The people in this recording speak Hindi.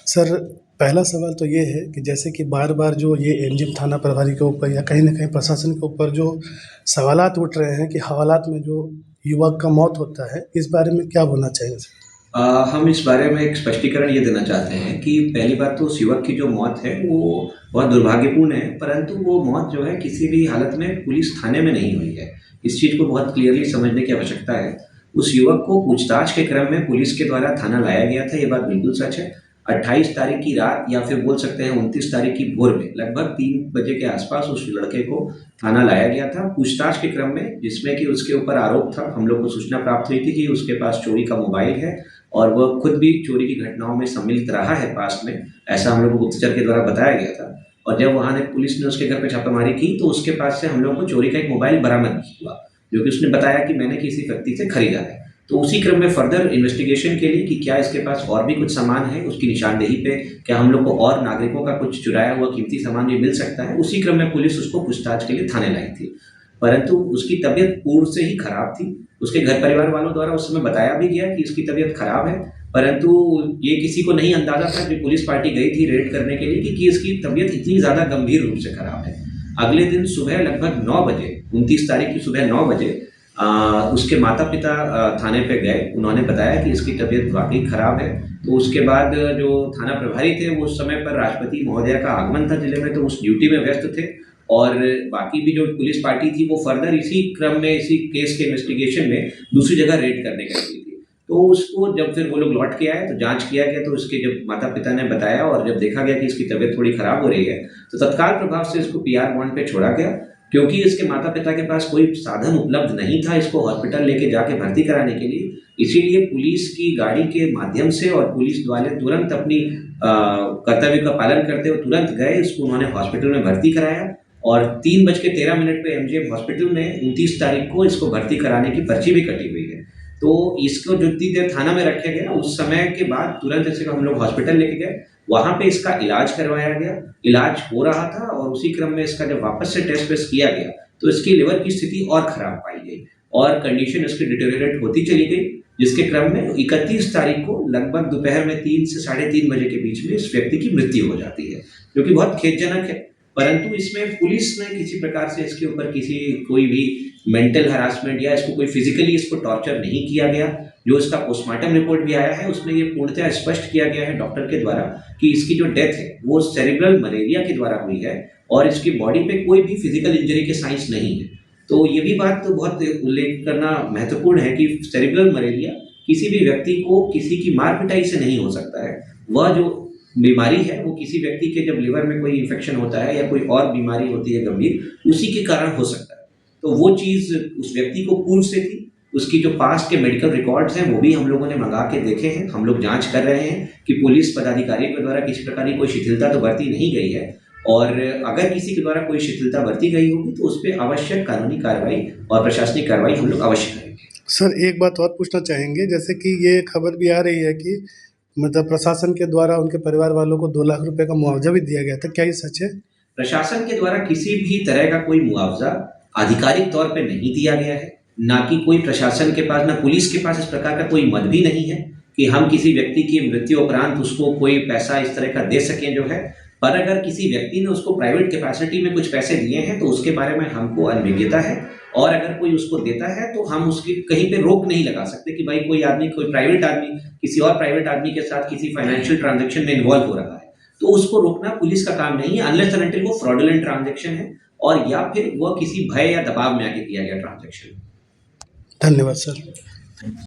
सर, पहला सवाल तो ये है कि जैसे कि बार-बार जो ये एमजीएम थाना प्रभारी के ऊपर या कहीं न कहीं प्रशासन के ऊपर जो सवालात उठ रहे हैं कि हवालात में जो युवक का मौत होता है, इस बारे में क्या बोलना चाहेंगे सर? हम इस बारे में एक स्पष्टीकरण ये देना चाहते हैं कि पहली बात तो उस युवक की जो मौत है वो बहुत दुर्भाग्यपूर्ण है, परंतु वो मौत जो है किसी भी हालत में पुलिस थाने में नहीं हुई है। इस चीज़ को बहुत क्लियरली समझने की आवश्यकता है। उस युवक को पूछताछ के क्रम में पुलिस के द्वारा थाना लाया गया था, ये बात बिल्कुल सच है। 28 तारीख की रात या फिर बोल सकते हैं 29 तारीख की भोर में लगभग 3 बजे के आसपास उस लड़के को थाना लाया गया था। पूछताछ के क्रम में जिसमें कि उसके ऊपर आरोप था, हम लोग को सूचना प्राप्त हुई थी कि उसके पास चोरी का मोबाइल है और वह खुद भी चोरी की घटनाओं में सम्मिलित रहा है पास्ट में, ऐसा हम लोग को गुप्तचर के द्वारा बताया गया था। और जब वहाँ ने पुलिस ने उसके घर पे छापामारी की तो उसके पास से हम लोगों को चोरी का एक मोबाइल बरामद हुआ, जो कि उसने बताया कि मैंने किसी व्यक्ति से खरीदा है। तो उसी क्रम में फर्दर इन्वेस्टिगेशन के लिए कि क्या इसके पास और भी कुछ सामान है, उसकी निशानदेही पे क्या हम लोग को और नागरिकों का कुछ चुराया हुआ कीमती सामान भी मिल सकता है, उसी क्रम में पुलिस उसको पूछताछ के लिए थाने लाई थी। परंतु उसकी तबीयत पूर्व से ही खराब थी। उसके घर परिवार वालों द्वारा उस समय बताया भी गया कि इसकी तबीयत खराब है, परंतु ये किसी को नहीं अंदाजा था कि पुलिस पार्टी गई थी रेड करने के लिए कि इसकी तबीयत इतनी ज़्यादा गंभीर रूप से खराब है। अगले दिन सुबह लगभग 9 बजे, 29 तारीख की सुबह 9 बजे उसके माता-पिता थाने पे गए। उन्होंने बताया कि इसकी तबीयत वाक़ई खराब है। तो उसके बाद जो थाना प्रभारी थे, वो उस समय पर राष्ट्रपति महोदया का आगमन था जिले में, तो उस ड्यूटी में व्यस्त थे और बाकी भी जो पुलिस पार्टी थी, वो फर्दर इसी क्रम में, इसी केस के इन्वेस्टिगेशन में दूसरी जगह रेड करने गई थी। तो उसको जब फिर वो लोग लौट के आए, तो जाँच किया गया, तो उसके जब माता-पिता ने बताया और जब देखा गया कि इसकी तबीयत थोड़ी खराब हो रही है, तो तत्काल प्रभाव से इसको पीआर बॉन्ड पे छोड़ा गया। क्योंकि इसके माता-पिता के पास कोई साधन उपलब्ध नहीं था इसको हॉस्पिटल लेके जाके भर्ती कराने के लिए, इसीलिए पुलिस की गाड़ी के माध्यम से और पुलिस वाले तुरंत अपनी कर्तव्य का पालन करते हुए तुरंत गए, इसको उन्होंने हॉस्पिटल में भर्ती कराया और 3:13 पे एमजीएम हॉस्पिटल में 29 तारीख को इसको भर्ती कराने की पर्ची भी कटी हुई है। तो इसको जितनी देर थाना में रखा गया, उस समय के बाद तुरंत इसे हम लोग हॉस्पिटल लेके गए, वहाँ पे इसका इलाज करवाया गया। इलाज हो रहा था और उसी क्रम में इसका जब वापस से टेस्ट वेस्ट किया गया, तो इसकी लिवर की स्थिति और खराब पाई गई और कंडीशन इसकी डिटेरियोरेट होती चली गई, जिसके क्रम में 31 तारीख को लगभग दोपहर में 3 से साढ़े 3 बजे के बीच में इस व्यक्ति की मृत्यु हो जाती है, जो कि बहुत खेदजनक है। परंतु इसमें पुलिस ने किसी प्रकार से इसके ऊपर कोई भी मेंटल हैरेसमेंट या इसको कोई फिजिकली इसको टॉर्चर नहीं किया गया। जो इसका पोस्टमार्टम रिपोर्ट भी आया है, उसमें ये पूर्णतः स्पष्ट किया गया है डॉक्टर के द्वारा कि इसकी जो डेथ है, वो सेरेब्रल मलेरिया के द्वारा हुई है और इसकी बॉडी पे कोई भी फिजिकल इंजरी के साइंस नहीं है। तो ये भी बात तो बहुत उल्लेख करना महत्वपूर्ण है कि सेरेब्रल मलेरिया किसी भी व्यक्ति को किसी की मार-पिटाई से नहीं हो सकता है। वह जो बीमारी है, वो किसी व्यक्ति के जब लिवर में कोई इन्फेक्शन होता है या कोई और बीमारी होती है गंभीर, उसी के कारण हो सकता है। तो वो चीज़ उस व्यक्ति को पूर्व से थी। उसकी जो पास्ट के मेडिकल रिकॉर्ड्स हैं, वो भी हम लोगों ने मँगा के देखे हैं। हम लोग जाँच कर रहे हैं कि पुलिस पदाधिकारियों के द्वारा किसी प्रकार की कोई शिथिलता तो बरती नहीं गई है और अगर किसी के द्वारा कोई शिथिलता बरती गई होगी, तो उस पे आवश्यक कानूनी कार्रवाई और प्रशासनिक कार्रवाई हम लोग अवश्य करेंगे। सर, एक बात और पूछना चाहेंगे, जैसे कि ये खबर भी आ रही है कि मतलब प्रशासन के द्वारा उनके परिवार वालों को 2 लाख रुपए का मुआवज़ा भी दिया गया था, क्या ये सच है? प्रशासन के द्वारा किसी भी तरह का कोई मुआवजा आधिकारिक तौर पे नहीं दिया गया है, ना कि कोई प्रशासन के पास, ना पुलिस के पास इस प्रकार का कोई मद भी नहीं है कि हम किसी व्यक्ति की मृत्यु उपरांत उसको कोई पैसा इस तरह का दे सकें जो है। पर अगर किसी व्यक्ति ने उसको प्राइवेट कैपेसिटी में कुछ पैसे दिए हैं, तो उसके बारे में हमको अनभिज्ञता है और अगर कोई उसको देता है, तो हम उसकी कहीं पे रोक नहीं लगा सकते कि भाई कोई आदमी, कोई प्राइवेट आदमी किसी और प्राइवेट आदमी के साथ किसी फाइनेंशियल ट्रांज़ैक्शन में इन्वॉल्व हो रहा है। तो उसको रोकना पुलिस का काम नहीं है अनलेस एंड अनटिल वो फ्रॉडुलेंट ट्रांज़ैक्शन है और या फिर वह किसी भय या दबाव में आके किया गया ट्रांज़ैक्शन है। धन्यवाद सर।